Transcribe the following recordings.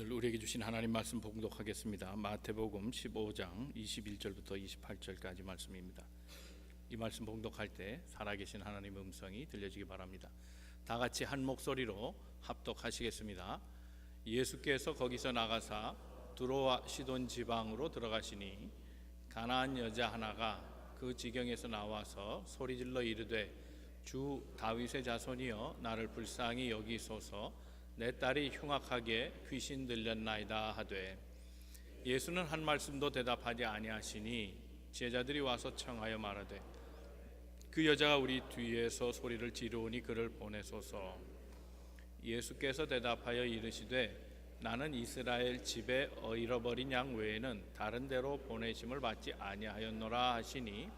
오늘 우리에게 주신 하나님 말씀 봉독하겠습니다. 마태복음 15장 21절부터 28절까지 말씀입니다. 이 말씀 봉독할 때 살아계신 하나님의 음성이 들려지기 바랍니다. 다 같이 한 목소리로 합독하시겠습니다. 예수께서 거기서 나가사 두로와 시돈 지방으로 들어가시니 가나안 여자 하나가 그 지경에서 나와서 소리질러 이르되 주 다윗의 자손이여 나를 불쌍히 여기소서 내 딸이 흉악하게 귀신 들렸나이다 하되 예수는 한 말씀도 대답하지 아니하시니 제자들이 와서 청하여 말하되 그 여자가 우리 뒤에서 소리를 지르오니 그를 보내소서. 예수께서 대답하여 이르시되 나는 이스라엘 집에 잃어버린 양 외에는 다른 데로 보내심을 받지 아니하였노라 하시니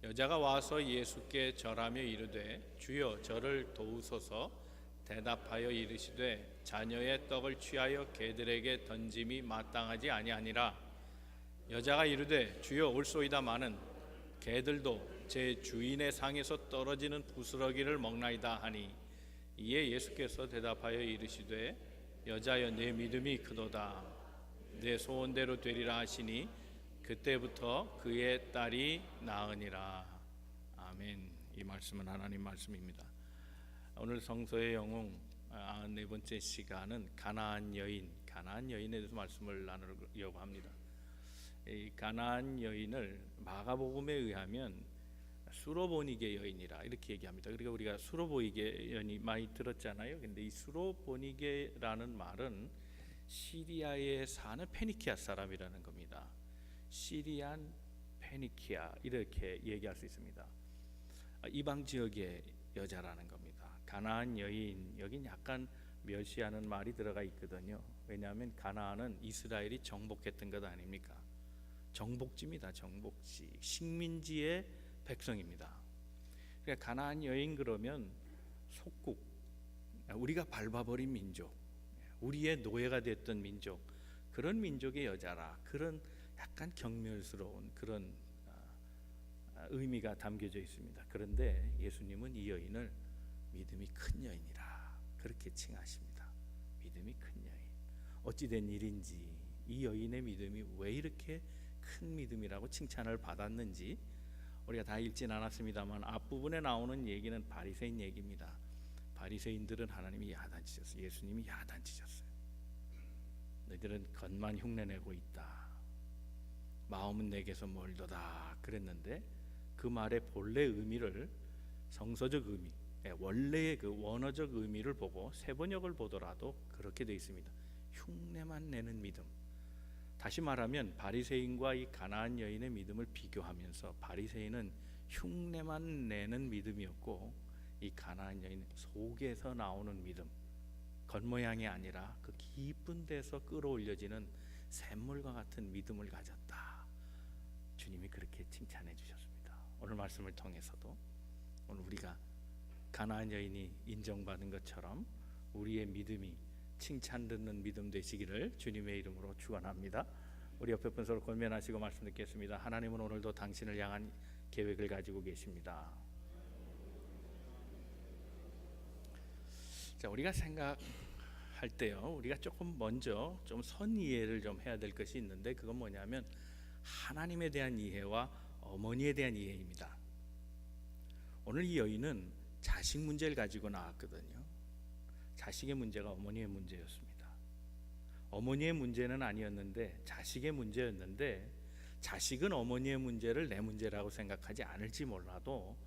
여자가 와서 예수께 절하며 이르되 주여 저를 도우소서. 대답하여 이르시되 자녀의 떡을 취하여 개들에게 던짐이 마땅하지 아니하니라. 여자가 이르되 주여 올소이다마는 개들도 제 주인의 상에서 떨어지는 부스러기를 먹나이다 하니 이에 예수께서 대답하여 이르시되 여자여 내 믿음이 크도다 내 소원대로 되리라 하시니 그때부터 그의 딸이 나으니라. 아멘. 이 말씀은 하나님 말씀입니다. 오늘 성서의 영웅 94번째 시간은 가나안 여인에 대해서 말씀을 나누려고 합니다. 이 가나안 여인을 마가복음에 의하면 수로보니게 여인이라 이렇게 얘기합니다. 그러니까 우리가 수로보니게 여인이 많이 들었잖아요. 근데 이 수로보니게라는 말은 시리아에 사는 페니키아 사람이라는 겁니다. 시리안 페니키아 이렇게 얘기할 수 있습니다. 이방 지역의 여자라는 겁니다. 가나안 여인, 여긴 약간 멸시하는 말이 들어가 있거든요. 왜냐하면 가나안은 이스라엘이 정복했던 것 아닙니까? 정복지입니다. 정복지, 식민지의 백성입니다. 그러니까 가나안 여인 그러면 속국, 우리가 밟아버린 민족, 우리의 노예가 됐던 민족, 그런 민족의 여자라. 그런 약간 경멸스러운 그런 의미가 담겨져 있습니다. 그런데 예수님은 이 여인을 믿음이 큰 여인이라 그렇게 칭하십니다. 믿음이 큰 여인. 어찌된 일인지 이 여인의 믿음이 왜 이렇게 큰 믿음이라고 칭찬을 받았는지 우리가 다 읽진 않았습니다만 앞부분에 나오는 얘기는 바리새인 얘기입니다. 바리새인들은 하나님이 야단치셨어요. 예수님이 야단치셨어요. 너희들은 겉만 흉내내고 있다. 마음은 내게서 멀도다 그랬는데 그 말의 본래 의미를 성서적 의미, 원래의 그 원어적 의미를 보고 세번역을 보더라도 그렇게 되어 있습니다. 흉내만 내는 믿음. 다시 말하면 바리새인과 이 가나안 여인의 믿음을 비교하면서 바리새인은 흉내만 내는 믿음이었고 이 가나안 여인 속에서 나오는 믿음, 겉모양이 아니라 그 깊은 데서 끌어올려지는 샘물과 같은 믿음을 가졌다. 주님이 그렇게 칭찬해 주셨습니다. 오늘 말씀을 통해서도 오늘 우리가 가나안 여인이 인정받은 것처럼 우리의 믿음이 칭찬 듣는 믿음 되시기를 주님의 이름으로 축원합니다. 우리 옆에 분 서로 권면하시고 말씀 듣겠습니다. 하나님은 오늘도 당신을 향한 계획을 가지고 계십니다. 자, 우리가 생각할 때요, 우리가 조금 먼저 좀 선이해를 좀 해야 될 것이 있는데 그건 뭐냐면 하나님에 대한 이해와 어머니에 대한 이해입니다. 오늘 이 여인은 자식 문제를 가지고 나왔거든요. 자식의 문제가 어머니의 문제였습니다. 어머니의 문제는 아니었는데 자식의 문제였는데 자식은 어머니의 문제를 내 문제라고 생각하지 않을지 몰라도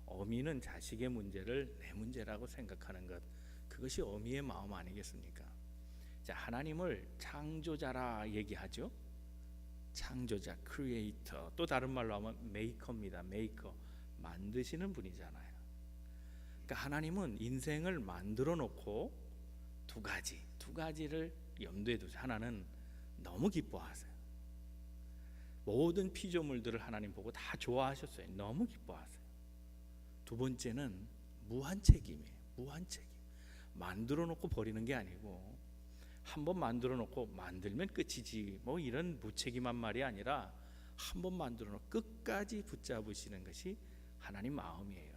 어미는 자식의 문제를 내 문제라고 생각하는 것, 그것이 어미의 마음 아니겠습니까? 자, 하나님을 창조자라 얘기하죠. 창조자, 크리에이터, 또 다른 말로 하면 메이커입니다. 메이커, 만드시는 분이잖아요. 그러니까 하나님은 인생을 만들어 놓고 두 가지를 염두에 두세요. 하나는 너무 기뻐하세요. 모든 피조물들을 하나님 보고 다 좋아하셨어요. 너무 기뻐하세요. 두 번째는 무한 책임이에요. 무한 책임. 만들어 놓고 버리는 게 아니고 한번 만들어 놓고 만들면 끝이지 뭐 이런 무책임한 말이 아니라 한번 만들어 놓고 끝까지 붙잡으시는 것이 하나님 마음이에요.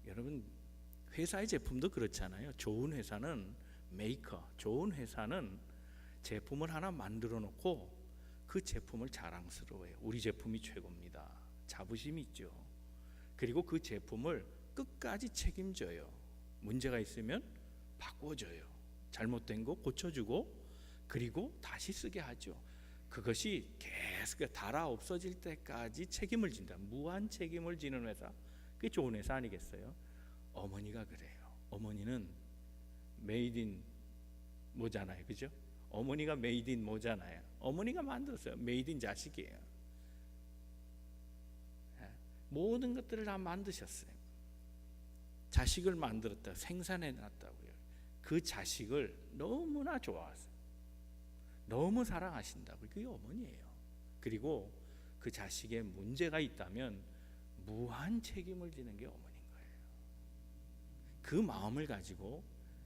여러분 회사의 제품도 그렇잖아요. 좋은 회사는 메이커, 좋은 회사는 제품을 하나 만들어 놓고 그 제품을 자랑스러워해요. 우리 제품이 최고입니다. 자부심이 있죠. 그리고 그 제품을 끝까지 책임져요. 문제가 있으면 바꿔줘요. 잘못된 거 고쳐주고 그리고 다시 쓰게 하죠. 그것이 계속 달아 없어질 때까지 책임을 진다. 무한 책임을 지는 회사, 그게 좋은 회사 아니겠어요? 어머니가 그래요. 어머니는 메이드 인 모잖아요, 그죠? 어머니가 메이드 인 모잖아요. 어머니가 만들었어요. 메이드 인 자식이에요. 모든 것들을 다 만드셨어요. 자식을 만들었다, 생산해 놨다고요. 그 자식을 너무나 좋아하세요. 너무 사랑하신다고. 그게 어머니예요. 그리고 그 자식의 문제가 있다면 무한 책임을 지는 게 어머니인 거예요. 그 마음을 가지고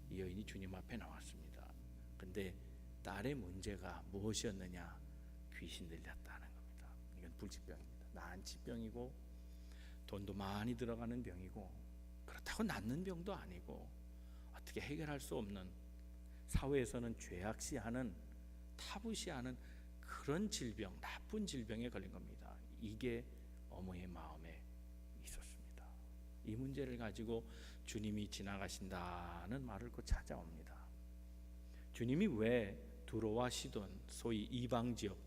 이 여인이 주님 앞에 나왔습니다. 근데 딸의 문제가 무엇이었느냐? 귀신 들렸다는 겁니다. 이건 불치병입니다. 난치병이고 돈도 많이 들어가는 병이고, 그렇다고 낫는 병도 아니고, 어떻게 해결할 수 없는, 사회에서는 죄악시하는, 타부시하는 그런 질병, 나쁜 질병에 걸린 겁니다. 이게 어머니의 마음에 있었습니다. 이 문제를 가지고 주님이 지나가신다는 말을 곧 찾아옵니다. 주님이 왜 두로와 시돈, 소위 이방 지역,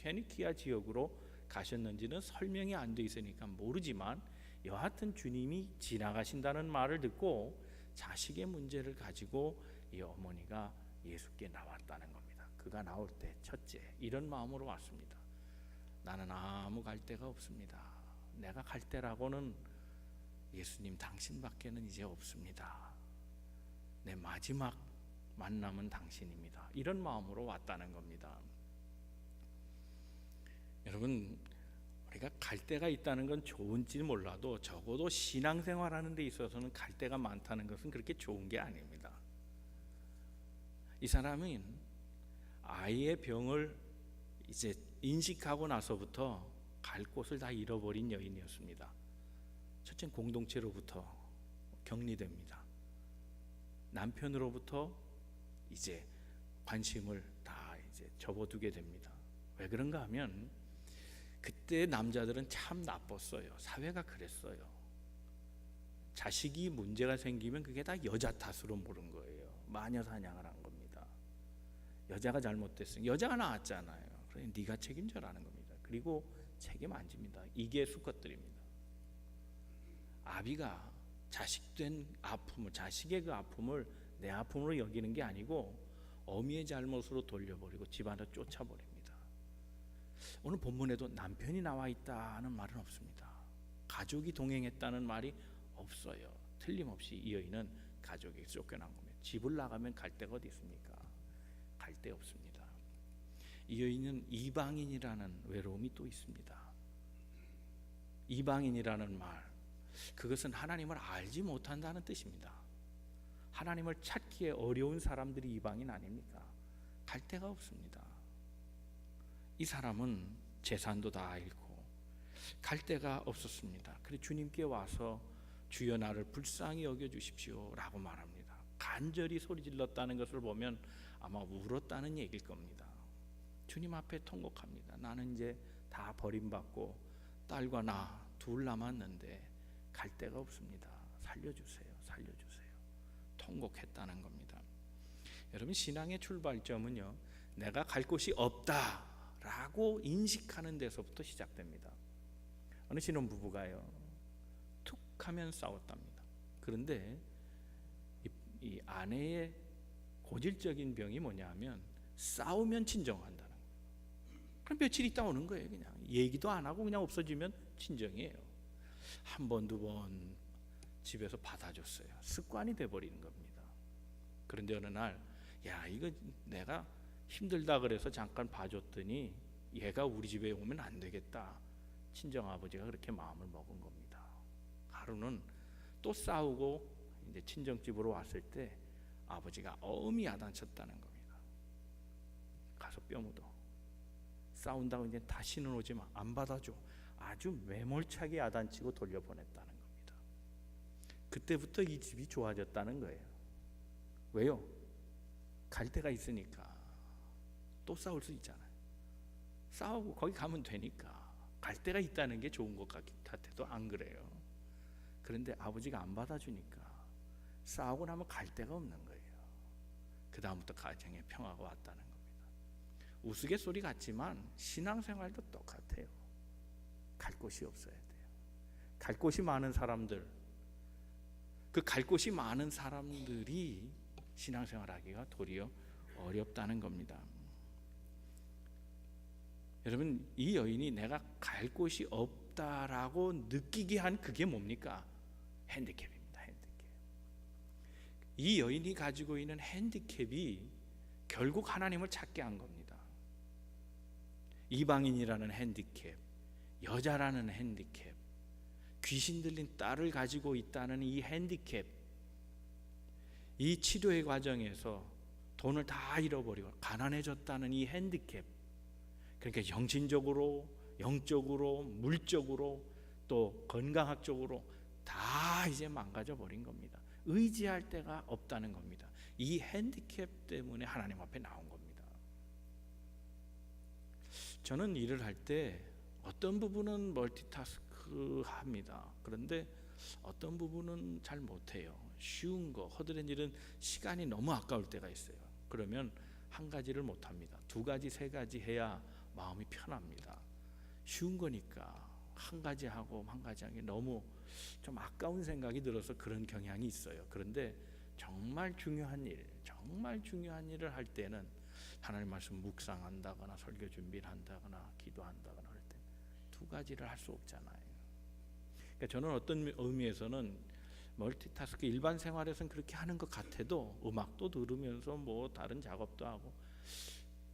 페니키아 지역으로 가셨는지는 설명이 안 돼 있으니까 모르지만, 여하튼 주님이 지나가신다는 말을 듣고 자식의 문제를 가지고 이 어머니가 예수께 나왔다는 겁니다. 그가 나올 때 첫째 이런 마음으로 왔습니다. 나는 아무 갈 데가 없습니다. 내가 갈 데라고는 예수님 당신밖에는 이제 없습니다. 내 마지막 만남은 당신입니다. 이런 마음으로 왔다는 겁니다. 여러분, 우리가 갈 데가 있다는 건 좋은지 몰라도 적어도 신앙생활하는 데 있어서는 갈 데가 많다는 것은 그렇게 좋은 게 아닙니다. 이 사람은 아이의 병을 이제 인식하고 나서부터 갈 곳을 다 잃어버린 여인이었습니다. 첫째는 공동체로부터 격리됩니다. 남편으로부터 이제 관심을 다 이제 접어두게 됩니다. 왜 그런가 하면 그때 남자들은 참 나빴어요. 사회가 그랬어요. 자식이 문제가 생기면 그게 다 여자 탓으로 모른 거예요. 마녀 사냥을 한 겁니다. 여자가 잘못됐으니 여자가 낳았잖아요. 그러니 네가 책임져라는 겁니다. 그리고 책임 안 집니다. 이게 수컷들입니다. 아비가 자식된 아픔을, 자식의 그 아픔을 내 아픔으로 여기는 게 아니고 어미의 잘못으로 돌려버리고 집안으로 쫓아버립니다. 오늘 본문에도 남편이 나와 있다는 말은 없습니다. 가족이 동행했다는 말이 없어요. 틀림없이 이 여인은 가족에게 쫓겨난 겁니다. 집을 나가면 갈 데가 어디 있습니까? 갈 데 없습니다. 이 여인은 이방인이라는 외로움이 또 있습니다. 이방인이라는 말, 그것은 하나님을 알지 못한다는 뜻입니다. 하나님을 찾기에 어려운 사람들이 이방인 아닙니까? 갈 데가 없습니다. 이 사람은 재산도 다 잃고 갈 데가 없었습니다. 그래서 주님께 와서 주여 나를 불쌍히 여겨주십시오 라고 말합니다. 간절히 소리 질렀다는 것을 보면 아마 울었다는 얘기일 겁니다. 주님 앞에 통곡합니다. 나는 이제 다 버림받고 딸과 나 둘 남았는데 갈 데가 없습니다. 살려주세요. 살려주세요. 통곡했다는 겁니다. 여러분, 신앙의 출발점은요, 내가 갈 곳이 없다 라고 인식하는 데서부터 시작됩니다. 어느 신혼부부가요, 툭 하면 싸웠답니다. 그런데 이 아내의 고질적인 병이 뭐냐 하면 싸우면 친정한다는 거예요. 그럼 며칠 있다 오는 거예요. 그냥 얘기도 안 하고 그냥 없어지면 친정이에요. 한 번, 두 번 집에서 받아줬어요. 습관이 돼버리는 겁니다. 그런데 어느 날, 야, 이거 내가 힘들다 그래서 잠깐 봐줬더니 얘가 우리 집에 오면 안 되겠다. 친정아버지가 그렇게 마음을 먹은 겁니다. 하루는 또 싸우고 이제 친정집으로 왔을 때 아버지가 엄히 야단쳤다는 겁니다. 가서 뼈 묻어. 싸운다고 이제 다시는 오지 마. 안 받아줘. 아주 매몰차게 야단치고 돌려보냈다는 겁니다. 그때부터 이 집이 좋아졌다는 거예요. 왜요? 갈 데가 있으니까 또 싸울 수 있잖아요. 싸우고 거기 가면 되니까 갈 데가 있다는 게 좋은 것 같아도 안 그래요. 그런데 아버지가 안 받아주니까 싸우고 나면 갈 데가 없는 거예요. 그 다음부터 가정에 평화가 왔다는 겁니다. 우스갯소리 같지만 신앙생활도 똑같아요. 갈 곳이 없어야 돼요. 갈 곳이 많은 사람들, 그 갈 곳이 많은 사람들이 신앙생활하기가 도리어 어렵다는 겁니다. 여러분, 이 여인이 내가 갈 곳이 없다라고 느끼게 한 그게 뭡니까? 핸디캡입니다. 핸디캡. 이 여인이 가지고 있는 핸디캡이 결국 하나님을 찾게 한 겁니다. 이방인이라는 핸디캡, 여자라는 핸디캡, 귀신 들린 딸을 가지고 있다는 이 핸디캡, 이 치료의 과정에서 돈을 다 잃어버리고 가난해졌다는 이 핸디캡, 그러니까 정신적으로, 영적으로, 물적으로, 또 건강학적으로 다 이제 망가져 버린 겁니다. 의지할 데가 없다는 겁니다. 이 핸디캡 때문에 하나님 앞에 나온 겁니다. 저는 일을 할 때 어떤 부분은 멀티타스크 합니다. 그런데 어떤 부분은 잘 못해요. 쉬운 거, 허드렛 일은 시간이 너무 아까울 때가 있어요. 그러면 한 가지를 못합니다. 두 가지, 세 가지 해야 마음이 편합니다. 쉬운 거니까 한 가지 하고 한 가지 하기 너무 좀 아까운 생각이 들어서 그런 경향이 있어요. 그런데 정말 중요한 일, 정말 중요한 일을 할 때는 하나님 말씀 묵상한다거나 설교 준비를 한다거나 기도한다거나 할 때 두 가지를 할 수 없잖아요. 그러니까 저는 어떤 의미에서는 멀티타스크, 일반 생활에서는 그렇게 하는 것 같아도 음악도 들으면서 뭐 다른 작업도 하고,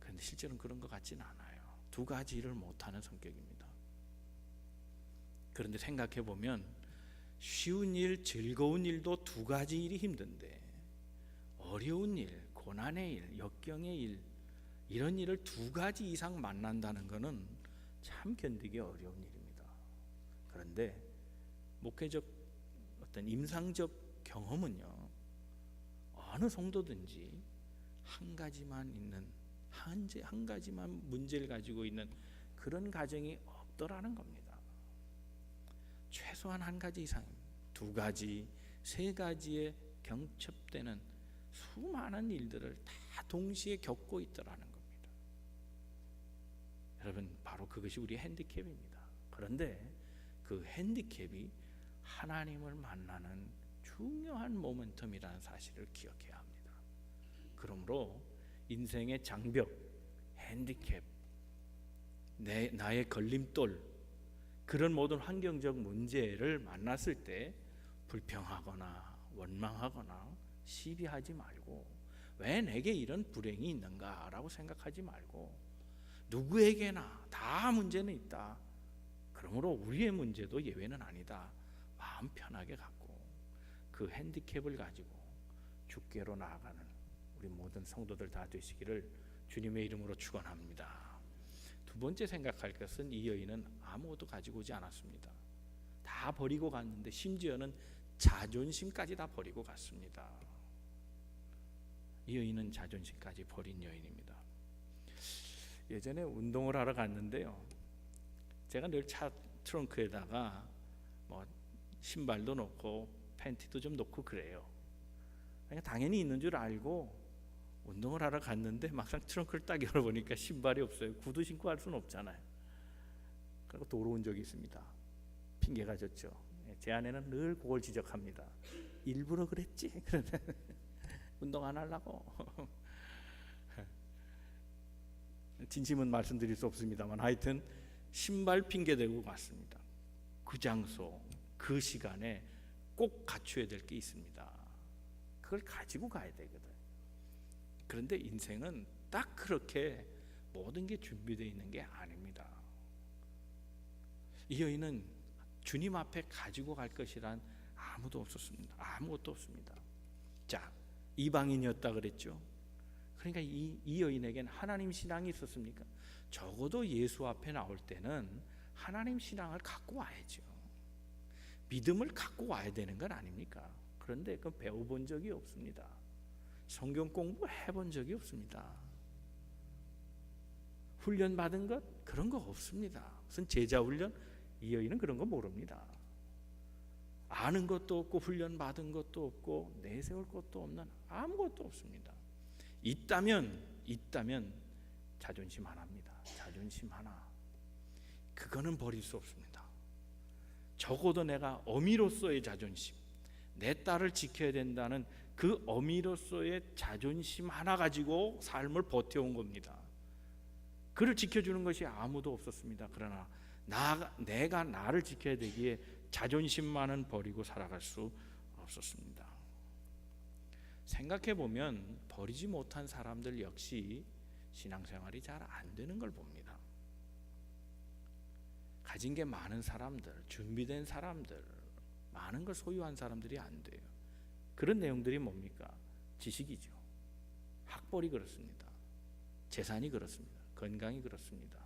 그런데 실제로는 그런 것 같지는 않아요. 두 가지 일을 못하는 성격입니다. 그런데 생각해 보면 쉬운 일, 즐거운 일도 두 가지 일이 힘든데 어려운 일, 고난의 일, 역경의 일, 이런 일을 두 가지 이상 만난다는 것은 참 견디기 어려운 일입니다. 그런데 목회적 어떤 임상적 경험은요, 어느 성도든지 한 가지만 있는, 한 가지만 문제를 가지고 있는 그런 가정이 없더라는 겁니다. 최소한 한 가지 이상, 두 가지, 세 가지에 경첩되는 수많은 일들을 다 동시에 겪고 있더라는 겁니다. 여러분, 바로 그것이 우리 핸디캡입니다. 그런데 그 핸디캡이 하나님을 만나는 중요한 모멘텀이라는 사실을 기억해야 합니다. 그러므로 인생의 장벽, 핸디캡, 나의 걸림돌, 그런 모든 환경적 문제를 만났을 때 불평하거나 원망하거나 시비하지 말고, 왜 내게 이런 불행이 있는가라고 생각하지 말고, 누구에게나 다 문제는 있다, 그러므로 우리의 문제도 예외는 아니다, 마음 편하게 갖고 그 핸디캡을 가지고 주께로 나아가는 우리 모든 성도들 다 되시기를 주님의 이름으로 축원합니다. 두 번째 생각할 것은 이 여인은 아무것도 가지고 오지 않았습니다. 다 버리고 갔는데 심지어는 자존심까지 다 버리고 갔습니다. 이 여인은 자존심까지 버린 여인입니다. 예전에 운동을 하러 갔는데요, 제가 늘 차 트렁크에다가 뭐 신발도 넣고 팬티도 좀 넣고 그래요. 그러니까 당연히 있는 줄 알고 운동을 하러 갔는데 막상 트렁크를 딱 열어보니까 신발이 없어요. 구두 신고 할 수는 없잖아요. 그리고 도로 온 적이 있습니다. 핑계가 졌죠. 제 아내는 늘 그걸 지적합니다. 일부러 그랬지. 운동 안 하려고. 진심은 말씀드릴 수 없습니다만 하여튼 신발 핑계 대고 갔습니다. 그 장소, 그 시간에 꼭 갖춰야 될 게 있습니다. 그걸 가지고 가야 되거든. 그런데 인생은 딱 그렇게 모든 게 준비되어 있는 게 아닙니다. 이 여인은 주님 앞에 가지고 갈 것이란 아무도 없었습니다. 아무것도 없습니다. 자, 이방인이었다 그랬죠. 그러니까 이 여인에겐 하나님 신앙이 있었습니까? 적어도 예수 앞에 나올 때는 하나님 신앙을 갖고 와야죠. 믿음을 갖고 와야 되는 건 아닙니까? 그런데 그 배워본 적이 없습니다. 성경 공부 해본 적이 없습니다. 훈련 받은 것 그런 거 없습니다. 무슨 제자 훈련? 이 여인은 그런 거 모릅니다. 아는 것도 없고 훈련 받은 것도 없고 내세울 것도 없는 아무것도 없습니다. 있다면 자존심 하나입니다. 자존심 하나. 그거는 버릴 수 없습니다. 적어도 내가 어미로서의 자존심, 내 딸을 지켜야 된다는 그 어미로서의 자존심 하나 가지고 삶을 버텨온 겁니다. 그를 지켜주는 것이 아무도 없었습니다. 그러나 내가 나를 지켜야 되기에 자존심만은 버리고 살아갈 수 없었습니다. 생각해 보면 버리지 못한 사람들 역시 신앙생활이 잘 안 되는 걸 봅니다. 가진 게 많은 사람들, 준비된 사람들, 많은 걸 소유한 사람들이 안 돼요. 그런 내용들이 뭡니까? 지식이죠. 학벌이 그렇습니다. 재산이 그렇습니다. 건강이 그렇습니다.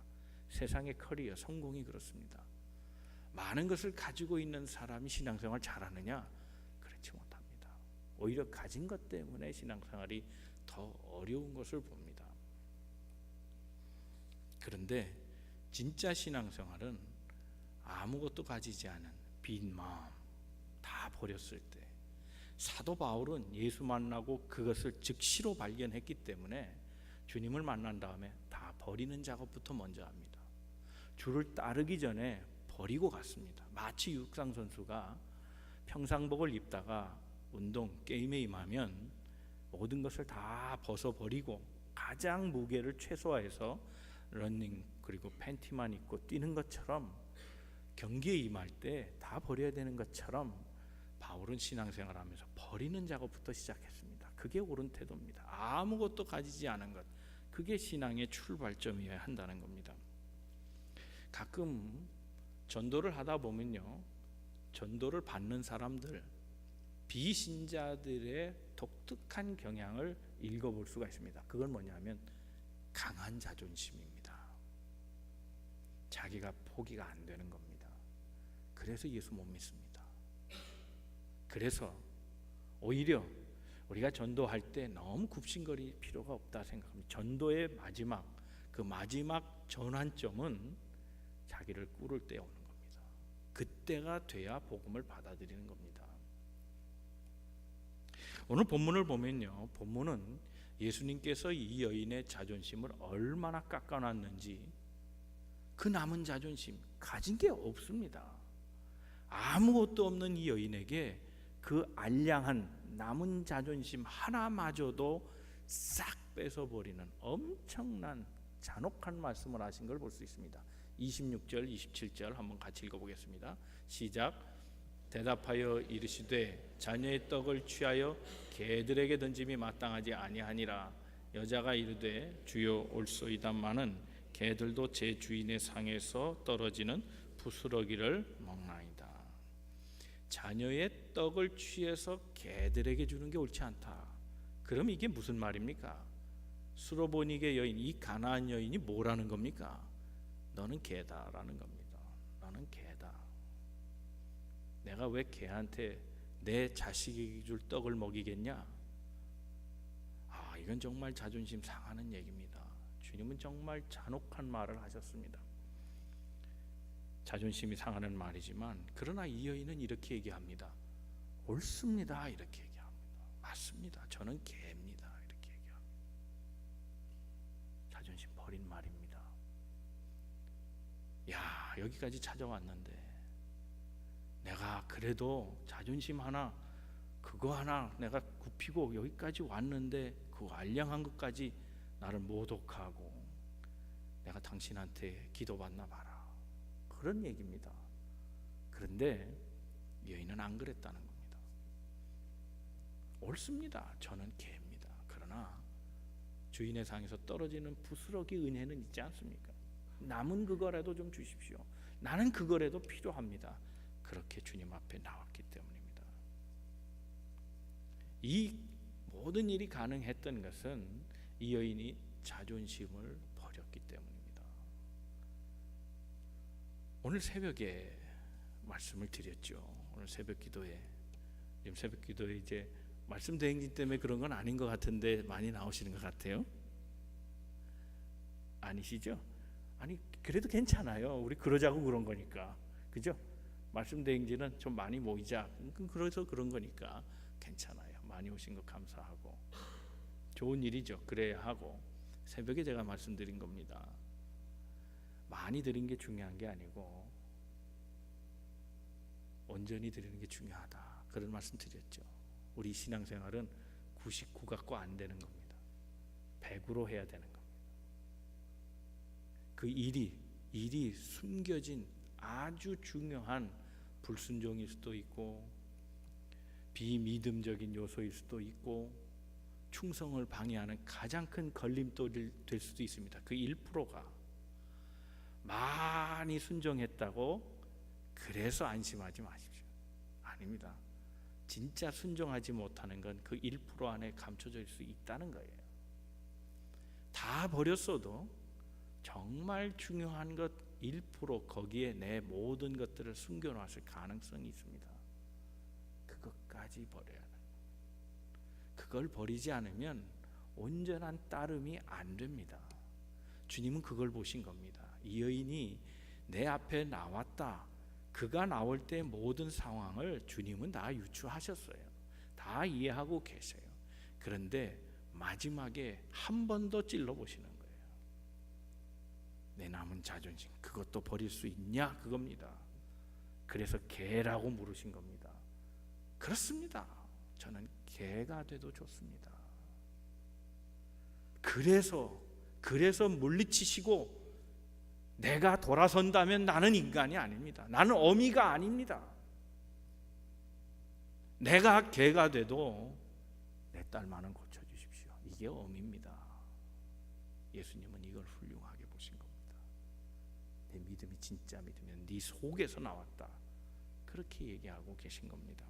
세상의 커리어, 성공이 그렇습니다. 많은 것을 가지고 있는 사람이 신앙생활 잘하느냐? 그렇지 못합니다. 오히려 가진 것 때문에 신앙생활이 더 어려운 것을 봅니다. 그런데 진짜 신앙생활은 아무것도 가지지 않은 빈 마음 다 버렸을 때, 사도 바울은 예수 만나고 그것을 즉시로 발견했기 때문에 주님을 만난 다음에 다 버리는 작업부터 먼저 합니다. 주를 따르기 전에 버리고 갔습니다. 마치 육상 선수가 평상복을 입다가 운동, 게임에 임하면 모든 것을 다 벗어버리고 가장 무게를 최소화해서 러닝 그리고 팬티만 입고 뛰는 것처럼 경기에 임할 때 다 버려야 되는 것처럼 바울은 신앙생활하면서 버리는 작업부터 시작했습니다. 그게 옳은 태도입니다. 아무것도 가지지 않은 것, 그게 신앙의 출발점이어야 한다는 겁니다. 가끔 전도를 하다 보면요, 전도를 받는 사람들, 비신자들의 독특한 경향을 읽어볼 수가 있습니다. 그건 뭐냐면 강한 자존심입니다. 자기가 포기가 안 되는 겁니다. 그래서 예수 못 믿습니다. 그래서 오히려 우리가 전도할 때 너무 굽신거릴 필요가 없다 생각합니다. 전도의 마지막, 그 마지막 전환점은 자기를 꿇을 때 오는 겁니다. 그때가 돼야 복음을 받아들이는 겁니다. 오늘 본문을 보면요, 본문은 예수님께서 이 여인의 자존심을 얼마나 깎아놨는지, 그 남은 자존심 가진 게 없습니다. 아무것도 없는 이 여인에게 그 알량한 남은 자존심 하나마저도 싹 뺏어버리는 엄청난 잔혹한 말씀을 하신 걸 볼 수 있습니다. 26절, 27절 한번 같이 읽어보겠습니다. 시작. 대답하여 이르시되 자녀의 떡을 취하여 개들에게 던짐이 마땅하지 아니하니라. 여자가 이르되 주여 올소이다마는 개들도 제 주인의 상에서 떨어지는 부스러기를 먹나이다. 자녀의 떡을 취해서 개들에게 주는 게 옳지 않다. 그럼 이게 무슨 말입니까? 수로보니게 여인, 이 가나안 여인이 뭐라는 겁니까? 너는 개다라는 겁니다. 너는 개다. 내가 왜 개한테 내 자식에게 줄 떡을 먹이겠냐? 이건 정말 자존심 상하는 얘기입니다. 주님은 정말 잔혹한 말을 하셨습니다. 자존심이 상하는 말이지만, 그러나 이 여인은 이렇게 얘기합니다. 옳습니다. 이렇게 얘기합니다. 맞습니다. 저는 개입니다. 이렇게 얘기합니다. 자존심 버린 말입니다. 야, 여기까지 찾아왔는데 내가 그래도 자존심 하나, 그거 하나 내가 굽히고 여기까지 왔는데 그 알량한 것까지 나를 모독하고 내가 당신한테 기도받나 봐라, 그런 얘기입니다. 그런데 여인은 안 그랬다는 겁니다. 옳습니다. 저는 개입니다. 그러나 주인의 상에서 떨어지는 부스러기 은혜는 있지 않습니까? 남은 그거라도 좀 주십시오. 나는 그거라도 필요합니다. 그렇게 주님 앞에 나왔기 때문입니다. 이 모든 일이 가능했던 것은 이 여인이 자존심을 버렸기 때문입니다. 오늘 새벽에 말씀을 드렸죠. 오늘 새벽 기도에, 지금 새벽 기도에 이제 말씀 대행진 때문에 그런 건 아닌 것 같은데 많이 나오시는 것 같아요. 아니시죠? 아니 그래도 괜찮아요. 우리 그러자고 그런 거니까, 그죠? 말씀 대행진은 좀 많이 모이자, 그래서 그런 거니까 괜찮아요. 많이 오신 거 감사하고 좋은 일이죠. 그래야 하고. 새벽에 제가 말씀드린 겁니다. 많이 드린 게 중요한 게 아니고 온전히 드리는 게 중요하다, 그런 말씀 드렸죠. 우리 신앙생활은 99 갖고 안 되는 겁니다. 100으로 해야 되는 겁니다. 그 일이 숨겨진 아주 중요한 불순종일 수도 있고 비미듬적인 요소일 수도 있고 충성을 방해하는 가장 큰 걸림돌이 될 수도 있습니다. 그 1%가 많이 순종했다고 그래서 안심하지 마십시오. 아닙니다. 진짜 순종하지 못하는 건 그 1% 안에 감춰질 수 있다는 거예요. 다 버렸어도 정말 중요한 것 1%, 거기에 내 모든 것들을 숨겨놨을 가능성이 있습니다. 그것까지 버려야 해요. 그걸 버리지 않으면 온전한 따름이 안 됩니다. 주님은 그걸 보신 겁니다. 이 여인이 내 앞에 나왔다, 그가 나올 때 모든 상황을 주님은 다 유추하셨어요. 다 이해하고 계세요. 그런데 마지막에 한 번 더 찔러보시는 거예요. 내 남은 자존심 그것도 버릴 수 있냐, 그겁니다. 그래서 개라고 물으신 겁니다. 그렇습니다. 저는 개가 돼도 좋습니다. 그래서 물리치시고 내가 돌아선다면 나는 인간이 아닙니다. 나는 어미가 아닙니다. 내가 개가 돼도 내 딸만은 고쳐주십시오. 이게 어미입니다. 예수님은 이걸 훌륭하게 보신 겁니다. 내 믿음이 진짜 믿으면 네 속에서 나왔다, 그렇게 얘기하고 계신 겁니다.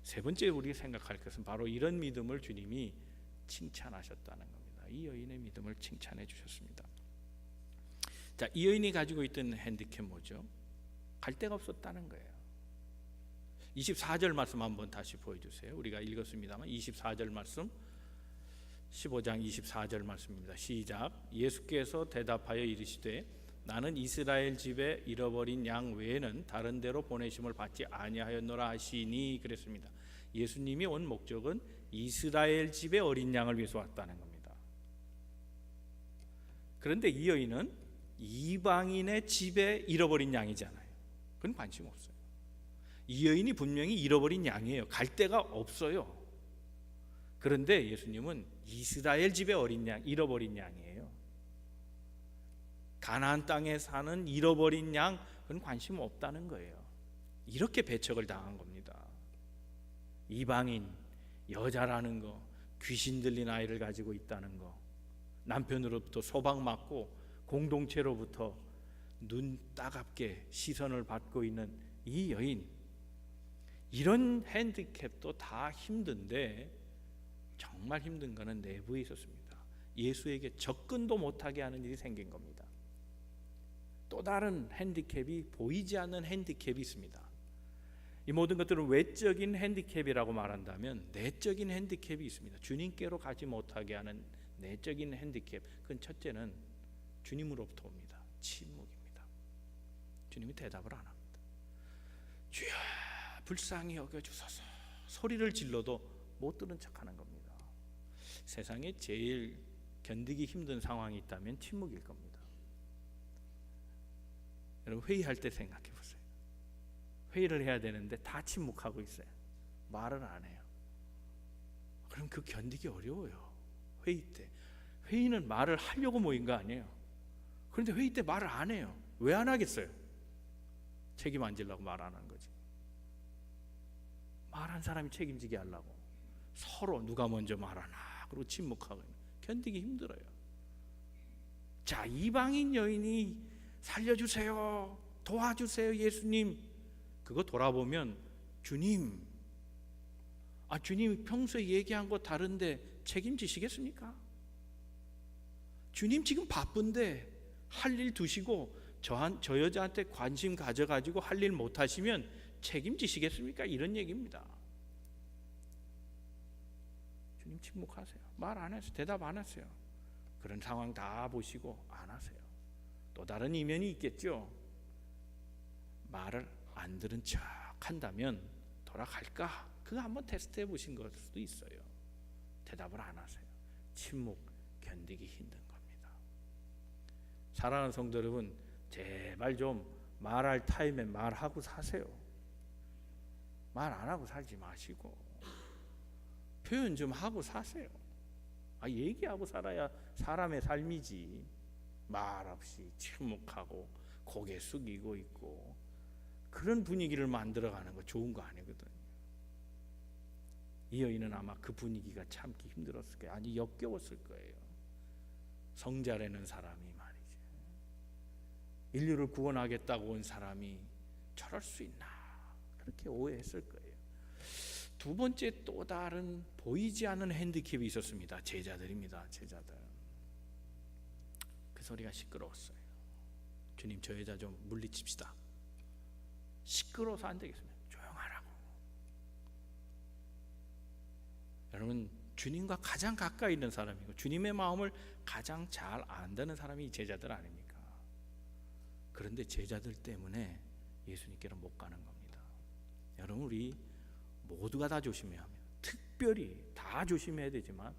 세 번째 우리가 생각할 것은 바로 이런 믿음을 주님이 칭찬하셨다는 겁니다. 이 여인의 믿음을 칭찬해 주셨습니다. 자, 이 여인이 가지고 있던 핸디캡 뭐죠? 갈 데가 없었다는 거예요. 24절 말씀 한번 다시 보여주세요. 우리가 읽었습니다만 24절 말씀, 15장 24절 말씀입니다. 시작. 예수께서 대답하여 이르시되 나는 이스라엘 집에 잃어버린 양 외에는 다른 데로 보내심을 받지 아니하였노라 하시니, 그랬습니다. 예수님이 온 목적은 이스라엘 집의 어린 양을 위해서 왔다는 겁니다. 그런데 이 여인은 이방인의 집에 잃어버린 양이잖아요. 그건 관심 없어요. 이 여인이 분명히 잃어버린 양이에요. 갈 데가 없어요. 그런데 예수님은 이스라엘 집의 어린 양, 잃어버린 양이에요. 가나안 땅에 사는 잃어버린 양, 그건 관심 없다는 거예요. 이렇게 배척을 당한 겁니다. 이방인, 여자라는 거, 귀신 들린 아이를 가지고 있다는 거, 남편으로부터 소박맞고 공동체로부터 눈 따갑게 시선을 받고 있는 이 여인, 이런 핸디캡도 다 힘든데 정말 힘든 거는 내부에 있었습니다. 예수에게 접근도 못하게 하는 일이 생긴 겁니다. 또 다른 핸디캡이, 보이지 않는 핸디캡이 있습니다. 이 모든 것들은 외적인 핸디캡이라고 말한다면 내적인 핸디캡이 있습니다. 주님께로 가지 못하게 하는 내적인 핸디캡, 그건 첫째는 주님으로부터 옵니다. 침묵입니다. 주님이 대답을 안 합니다. 주여 불쌍히 여겨주소서, 소리를 질러도 못 들은 척하는 겁니다. 세상에 제일 견디기 힘든 상황이 있다면 침묵일 겁니다. 여러분, 회의할 때 생각해 보세요. 회의를 해야 되는데 다 침묵하고 있어요. 말을 안 해요. 그럼 그 견디기 어려워요. 회의 때. 회의는 말을 하려고 모인 거 아니에요. 그런데 회의 때 말을 안 해요. 왜 안 하겠어요? 책임 안 지려고 말 안 하는 거지. 말한 사람이 책임지게 하려고. 서로 누가 먼저 말하나, 그리고 침묵하고 견디기 힘들어요. 자, 이방인 여인이 살려주세요, 도와주세요 예수님, 그거 돌아보면 주님, 주님이 평소에 얘기한 거 다른데 책임지시겠습니까? 주님 지금 바쁜데 할 일 두시고 저 여자한테 관심 가져가지고 할 일 못하시면 책임지시겠습니까? 이런 얘기입니다. 주님 침묵하세요. 말 안 했어요. 대답 안 했어요. 그런 상황 다 보시고 안 하세요. 또 다른 이면이 있겠죠. 말을 안 들은 척 한다면 돌아갈까? 그거 한번 테스트해 보신 걸 수도 있어요. 대답을 안 하세요. 침묵 견디기 힘든 겁니다. 사랑하는 성도 여러분, 제발 좀 말할 타임에 말하고 사세요. 말 안 하고 살지 마시고 표현 좀 하고 사세요. 얘기하고 살아야 사람의 삶이지. 말 없이 침묵하고 고개 숙이고 있고 그런 분위기를 만들어가는 거 좋은 거 아니거든요. 이 여인은 아마 그 분위기가 참기 힘들었을 거예요. 아니 역겨웠을 거예요. 성자라는 사람이 말이죠. 인류를 구원하겠다고 온 사람이 저럴 수 있나 그렇게 오해했을 거예요. 두 번째 또 다른 보이지 않는 핸디캡이 있었습니다. 제자들입니다. 제자들. 그 소리가 시끄러웠어요. 주님 저 여자 좀 물리칩시다. 시끄러워서 안 되겠습니다. 조용하라고. 여러분 주님과 가장 가까이 있는 사람이고 주님의 마음을 가장 잘 안다는 사람이 이 제자들 아닙니까? 그런데 제자들 때문에 예수님께로 못 가는 겁니다. 여러분 우리 모두가 다 조심해야 합니다. 특별히 다 조심해야 되지만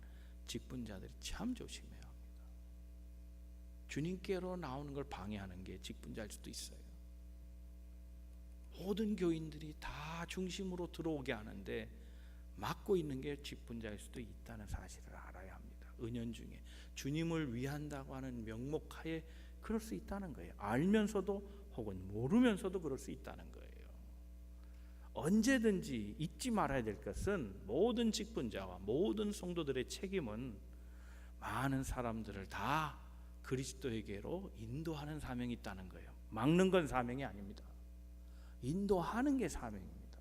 직분자들이 참 조심해야 합니다. 주님께로 나오는 걸 방해하는 게 직분자일 수도 있어요. 모든 교인들이 다 중심으로 들어오게 하는데 막고 있는 게 직분자일 수도 있다는 사실을 알아야 합니다. 은연중에 주님을 위한다고 하는 명목하에 그럴 수 있다는 거예요. 알면서도 혹은 모르면서도 그럴 수 있다는 거예요. 언제든지 잊지 말아야 될 것은 모든 직분자와 모든 성도들의 책임은 많은 사람들을 다 그리스도에게로 인도하는 사명이 있다는 거예요. 막는 건 사명이 아닙니다. 인도하는 게 사명입니다.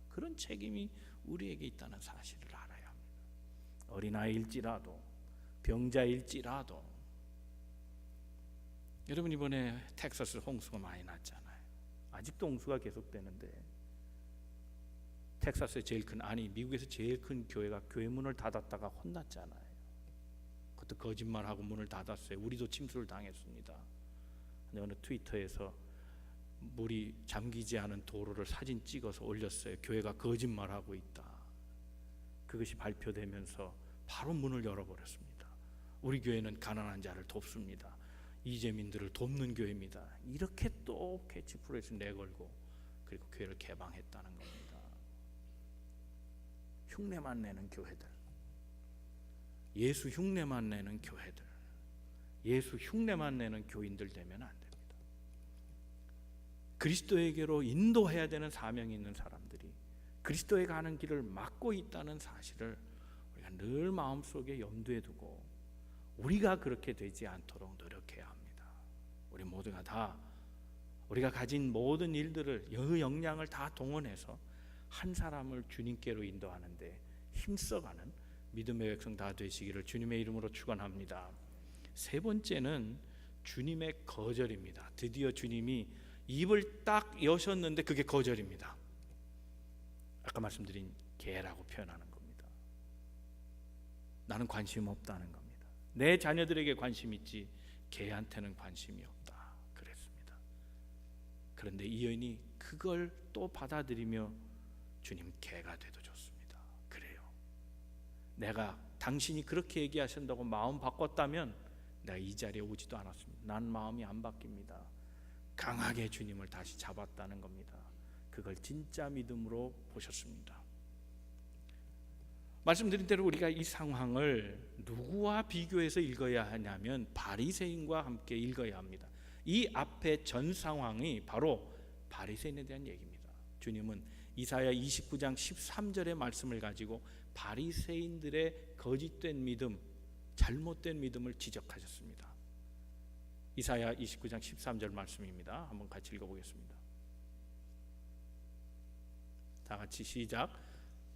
그런 책임이 우리에게 있다는 사실을 알아야 합니다. 어린아이일지라도 병자일지라도. 여러분 이번에 텍사스 홍수가 많이 났잖아요. 아직도 홍수가 계속되는데 텍사스의 미국에서 제일 큰 교회가 교회 문을 닫았다가 혼났잖아요. 그것도 거짓말하고 문을 닫았어요. 우리도 침수를 당했습니다. 어느 트위터에서 물이 잠기지 않은 도로를 사진 찍어서 올렸어요. 교회가 거짓말하고 있다. 그것이 발표되면서 바로 문을 열어버렸습니다. 우리 교회는 가난한 자를 돕습니다. 이재민들을 돕는 교회입니다. 이렇게 또 캐치프레이즈 내걸고 그리고 교회를 개방했다는 겁니다. 흉내만 내는 교회들, 예수 흉내만 내는 교회들, 예수 흉내만 내는 교인들 되면 안 됩니다. 그리스도에게로 인도해야 되는 사명이 있는 사람들이 그리스도에 가는 길을 막고 있다는 사실을 우리가 늘 마음속에 염두에 두고 우리가 그렇게 되지 않도록 노력해야 합니다. 우리 모두가 다 우리가 가진 모든 일들을 역량을 다 동원해서 한 사람을 주님께로 인도하는데 힘써가는 믿음의 백성 다 되시기를 주님의 이름으로 축원합니다. 세 번째는 주님의 거절입니다. 드디어 주님이 입을 딱 여셨는데 그게 거절입니다. 아까 말씀드린 개라고 표현하는 겁니다. 나는 관심 없다는 겁니다. 내 자녀들에게 관심 있지 개한테는 관심이 없다 그랬습니다. 그런데 이 여인이 그걸 또 받아들이며 주님 개가 돼도 좋습니다. 그래요. 내가 당신이 그렇게 얘기하신다고 마음 바꿨다면 내가 이 자리에 오지도 않았습니다. 난 마음이 안 바뀝니다. 강하게 주님을 다시 잡았다는 겁니다. 그걸 진짜 믿음으로 보셨습니다. 말씀드린 대로 우리가 이 상황을 누구와 비교해서 읽어야 하냐면 바리새인과 함께 읽어야 합니다. 이 앞에 전 상황이 바로 바리새인에 대한 얘기입니다. 주님은 이사야 29장 13절의 말씀을 가지고 바리새인들의 거짓된 믿음, 잘못된 믿음을 지적하셨습니다. 이사야 29장 13절 말씀입니다. 한번 같이 읽어보겠습니다. 다 같이 시작.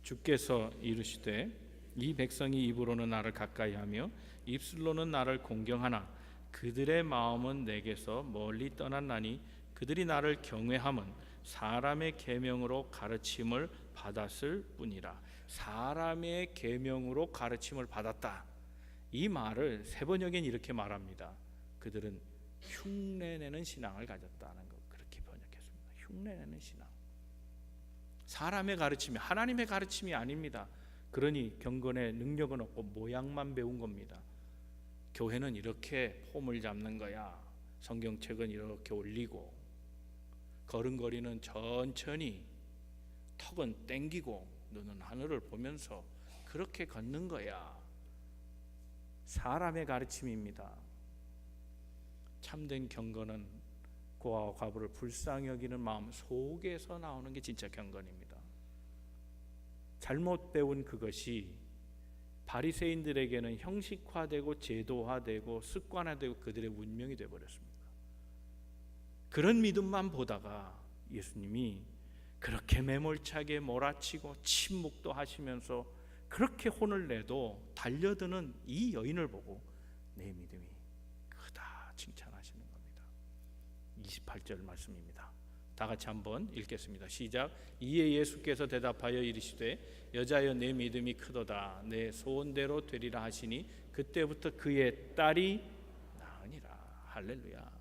주께서 이르시되 이 백성이 입으로는 나를 가까이하며 입술로는 나를 공경하나 그들의 마음은 내게서 멀리 떠났나니 그들이 나를 경외함은 사람의 계명으로 가르침을 받았을 뿐이라. 사람의 계명으로 가르침을 받았다. 이 말을 세번역엔 이렇게 말합니다. 그들은 흉내내는 신앙을 가졌다는 것, 그렇게 번역했습니다. 흉내내는 신앙. 사람의 가르침이 하나님의 가르침이 아닙니다. 그러니 경건의 능력은 없고 모양만 배운 겁니다. 교회는 이렇게 폼을 잡는 거야. 성경책은 이렇게 올리고 걸음걸이는 천천히, 턱은 땡기고 눈은 하늘을 보면서 그렇게 걷는 거야. 사람의 가르침입니다. 참된 경건은 고아와 과부를 불쌍히 여기는 마음 속에서 나오는 게 진짜 경건입니다. 잘못 배운 그것이 바리새인들에게는 형식화되고 제도화되고 습관화되고 그들의 운명이 되어버렸습니다. 그런 믿음만 보다가 예수님이 그렇게 매몰차게 몰아치고 침묵도 하시면서 그렇게 혼을 내도 달려드는 이 여인을 보고 내 믿음이 크다 칭찬하시는 겁니다. 28절 말씀입니다. 다 같이 한번 읽겠습니다. 시작. 이에 예수께서 대답하여 이르시되 여자여 내 믿음이 크도다. 내 소원대로 되리라 하시니 그때부터 그의 딸이 나으니라. 할렐루야.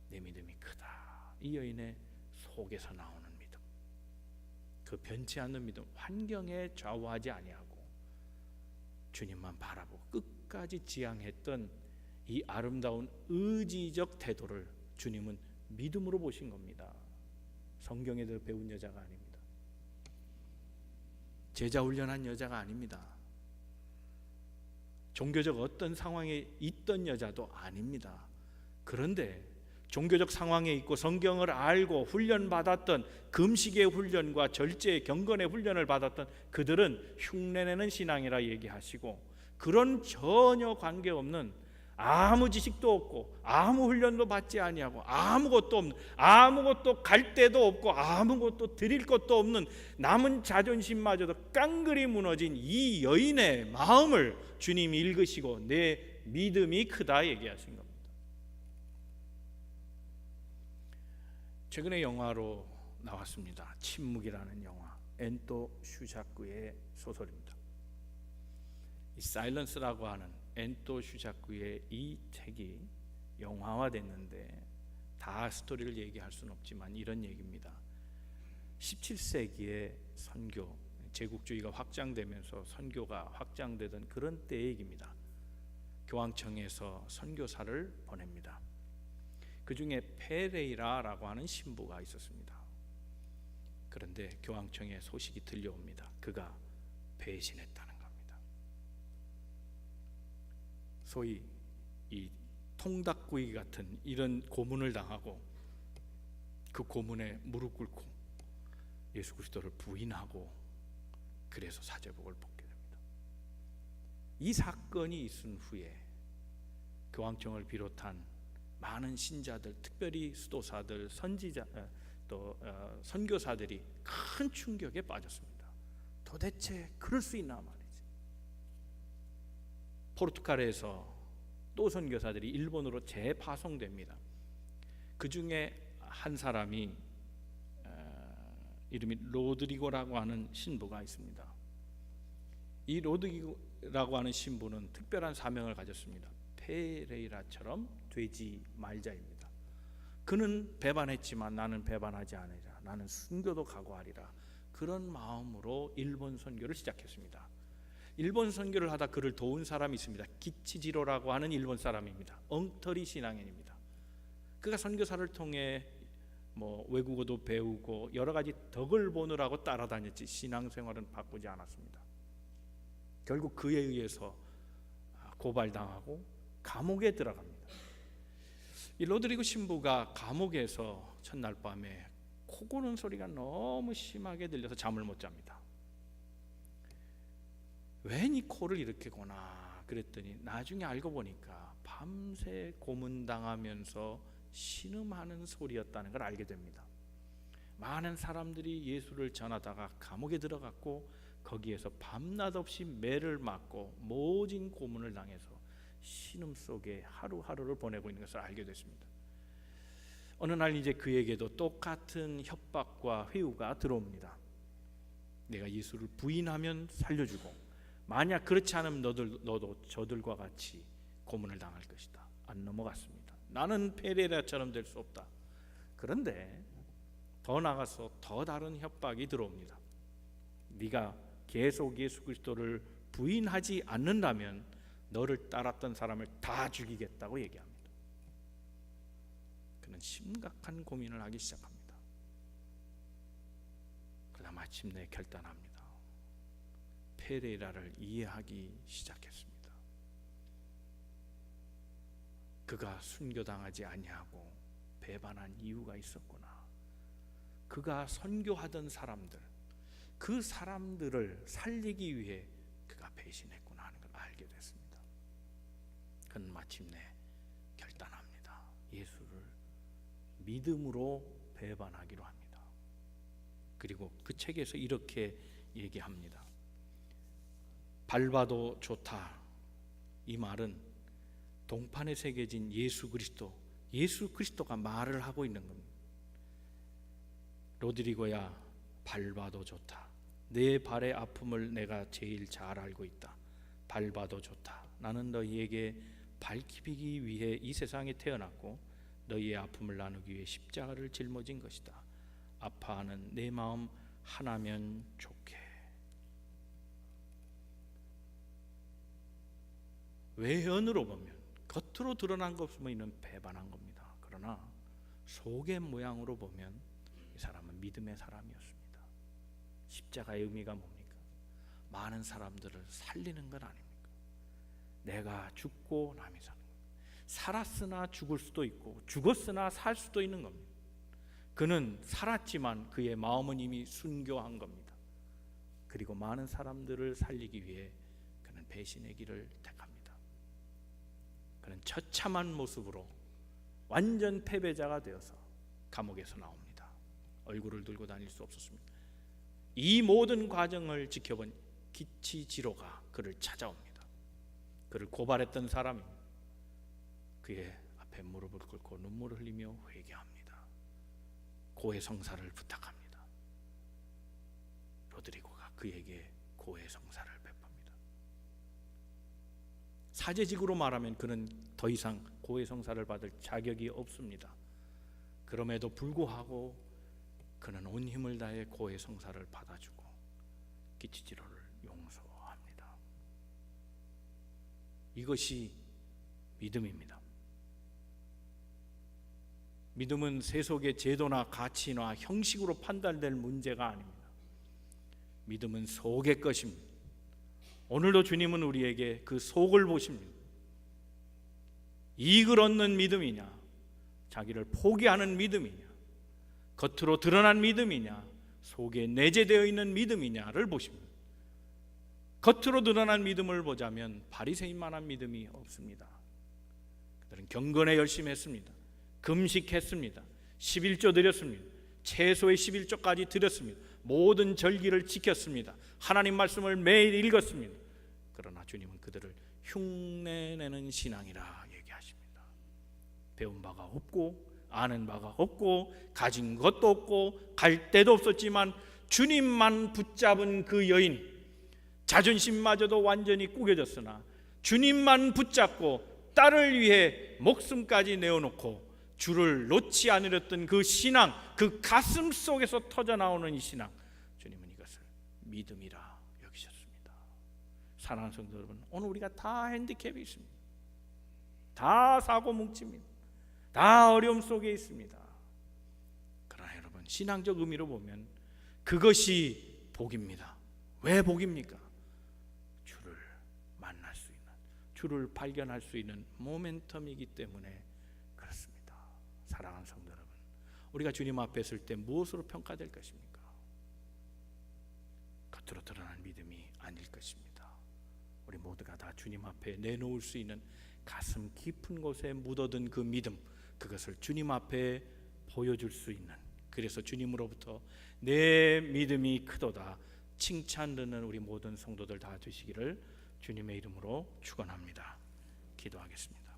내 믿음이 크다. 이 여인의 속에서 나오는 믿음, 그 변치 않는 믿음, 환경에 좌우하지 아니하고 주님만 바라보고 끝까지 지향했던 이 아름다운 의지적 태도를 주님은 믿음으로 보신 겁니다. 성경에서 배운 여자가 아닙니다. 제자 훈련한 여자가 아닙니다. 종교적 어떤 상황에 있던 여자도 아닙니다. 그런데 종교적 상황에 있고 성경을 알고 훈련받았던 금식의 훈련과 절제의 경건의 훈련을 받았던 그들은 흉내내는 신앙이라 얘기하시고, 그런 전혀 관계없는, 아무 지식도 없고 아무 훈련도 받지 아니하고 아무것도 없는, 아무것도 갈 데도 없고 아무것도 드릴 것도 없는 남은 자존심마저도 깡그리 무너진 이 여인의 마음을 주님이 읽으시고 내 믿음이 크다 얘기하신 겁니다. 최근에 영화로 나왔습니다. 침묵이라는 영화, 엔토 슈자크의 소설입니다. 이 사일런스라고 하는 엔토 슈자크의 이 책이 영화화됐는데 다 스토리를 얘기할 수는 없지만 이런 얘기입니다. 17세기의 선교, 제국주의가 확장되면서 선교가 확장되던 그런 때의 얘기입니다. 교황청에서 선교사를 보냅니다. 그 중에 페레이라라고 하는 신부가 있었습니다. 그런데 교황청에 소식이 들려옵니다. 그가 배신했다는 겁니다. 소위 이 통닭구이 같은 이런 고문을 당하고 그 고문에 무릎 꿇고 예수 그리스도를 부인하고 그래서 사제복을 벗게 됩니다. 이 사건이 있은 후에 교황청을 비롯한 많은 신자들, 특별히 수도사들, 선지자, 또 선교사들이 큰 충격에 빠졌습니다. 도대체 그럴 수 있나 말이지. 포르투갈에서 또 선교사들이 일본으로 재파송됩니다. 그 중에 한 사람이 이름이 로드리고라고 하는 신부가 있습니다. 이 로드리고라고 하는 신부는 특별한 사명을 가졌습니다. 페레이라처럼 되지 말자입니다. 그는 배반했지만 나는 배반하지 않으리라. 나는 순교도 각오하리라. 그런 마음으로 일본 선교를 시작했습니다. 일본 선교를 하다 그를 도운 사람이 있습니다. 기치지로라고 하는 일본 사람입니다. 엉터리 신앙인입니다. 그가 선교사를 통해 외국어도 배우고 여러 가지 덕을 보느라고 따라다녔지 신앙생활은 바꾸지 않았습니다. 결국 그에 의해서 고발당하고 감옥에 들어갑니다. 이 로드리고 신부가 감옥에서 첫날 밤에 코 고는 소리가 너무 심하게 들려서 잠을 못 잡니다. 웬 이 코를 이렇게 고나 그랬더니 나중에 알고 보니까 밤새 고문당하면서 신음하는 소리였다는 걸 알게 됩니다. 많은 사람들이 예수를 전하다가 감옥에 들어갔고 거기에서 밤낮 없이 매를 맞고 모진 고문을 당해서 신음 속에 하루하루를 보내고 있는 것을 알게 됐습니다. 어느 날 이제 그에게도 똑같은 협박과 회유가 들어옵니다. 내가 예수를 부인하면 살려주고, 만약 그렇지 않으면 너도 저들과 같이 고문을 당할 것이다. 안 넘어갔습니다. 나는 페레라처럼 될 수 없다. 그런데 더 나가서 더 다른 협박이 들어옵니다. 네가 계속 예수 그리스도를 부인하지 않는다면 너를 따랐던 사람을 다 죽이겠다고 얘기합니다. 그는 심각한 고민을 하기 시작합니다. 그러다 마침내 결단합니다. 페레라를 이해하기 시작했습니다. 그가 순교당하지 아니하고 배반한 이유가 있었구나. 그가 선교하던 사람들, 그 사람들을 살리기 위해 그가 배신했구나 하는 걸 알게 됐습니다. 그는 마침내 결단합니다. 예수를 믿음으로 배반하기로 합니다. 그리고 그 책에서 이렇게 얘기합니다. 밟아도 좋다. 이 말은 동판에 새겨진 예수 그리스도가 말을 하고 있는 겁니다. 로드리고야, 밟아도 좋다. 내 발의 아픔을 내가 제일 잘 알고 있다. 밟아도 좋다. 나는 너희에게 밝히기 위해 이 세상에 태어났고 너희의 아픔을 나누기 위해 십자가를 짊어진 것이다. 아파하는 내 마음 하나면 좋게. 외현으로 보면, 겉으로 드러난 것으로는 배반한 겁니다. 그러나 속의 모양으로 보면 이 사람은 믿음의 사람이었습니다. 십자가의 의미가 뭡니까? 많은 사람들을 살리는 건 아닙니까? 내가 죽고 남이 사는 것. 살았으나 죽을 수도 있고 죽었으나 살 수도 있는 겁니다. 그는 살았지만 그의 마음은 이미 순교한 겁니다. 그리고 많은 사람들을 살리기 위해 그는 배신의 길을 택합니다. 그는 처참한 모습으로 완전 패배자가 되어서 감옥에서 나옵니다. 얼굴을 들고 다닐 수 없었습니다. 이 모든 과정을 지켜본 기치지로가 그를 찾아옵니다. 그를 고발했던 사람이 그의 앞에 무릎을 꿇고 눈물을 흘리며 회개합니다. 고해 성사를 부탁합니다. 로드리고가 그에게 고해 성사를 베풉니다. 사제직으로 말하면 그는 더 이상 고해 성사를 받을 자격이 없습니다. 그럼에도 불구하고 그는 온 힘을 다해 고해 성사를 받아주고 기치지로를 용서합니다. 이것이 믿음입니다. 믿음은 세속의 제도나 가치나 형식으로 판단될 문제가 아닙니다. 믿음은 속의 것입니다. 오늘도 주님은 우리에게 그 속을 보십니다. 이익을 얻는 믿음이냐, 자기를 포기하는 믿음이냐, 겉으로 드러난 믿음이냐, 속에 내재되어 있는 믿음이냐를 보십니다. 겉으로 드러난 믿음을 보자면 바리새인만한 믿음이 없습니다. 그들은 경건에 열심히 했습니다. 금식했습니다. 11조 드렸습니다. 최소의 11조까지 드렸습니다. 모든 절기를 지켰습니다. 하나님 말씀을 매일 읽었습니다. 그러나 주님은 그들을 흉내내는 신앙이라 얘기하십니다. 배운 바가 없고 아는 바가 없고 가진 것도 없고 갈 데도 없었지만 주님만 붙잡은 그 여인, 자존심마저도 완전히 꾸겨졌으나 주님만 붙잡고 딸을 위해 목숨까지 내어놓고 주를 놓지 않으렸던 그 신앙, 그 가슴 속에서 터져나오는 이 신앙, 주님은 이것을 믿음이라 여기셨습니다. 사랑하는 성도 여러분, 오늘 우리가 다 핸디캡이 있습니다. 다 사고 뭉칩니다. 다 어려움 속에 있습니다. 그러나 여러분, 신앙적 의미로 보면 그것이 복입니다. 왜 복입니까? 주를 만날 수 있는, 주를 발견할 수 있는 모멘텀이기 때문에 그렇습니다. 사랑하는 성도 여러분, 우리가 주님 앞에 설 때 무엇으로 평가될 것입니까? 겉으로 드러난 믿음이 아닐 것입니다. 우리 모두가 다 주님 앞에 내놓을 수 있는 가슴 깊은 곳에 묻어둔 그 믿음, 그것을 주님 앞에 보여줄 수 있는, 그래서 주님으로부터 내 믿음이 크도다 칭찬 듣는 우리 모든 성도들 다 되시기를 주님의 이름으로 축원합니다. 기도하겠습니다.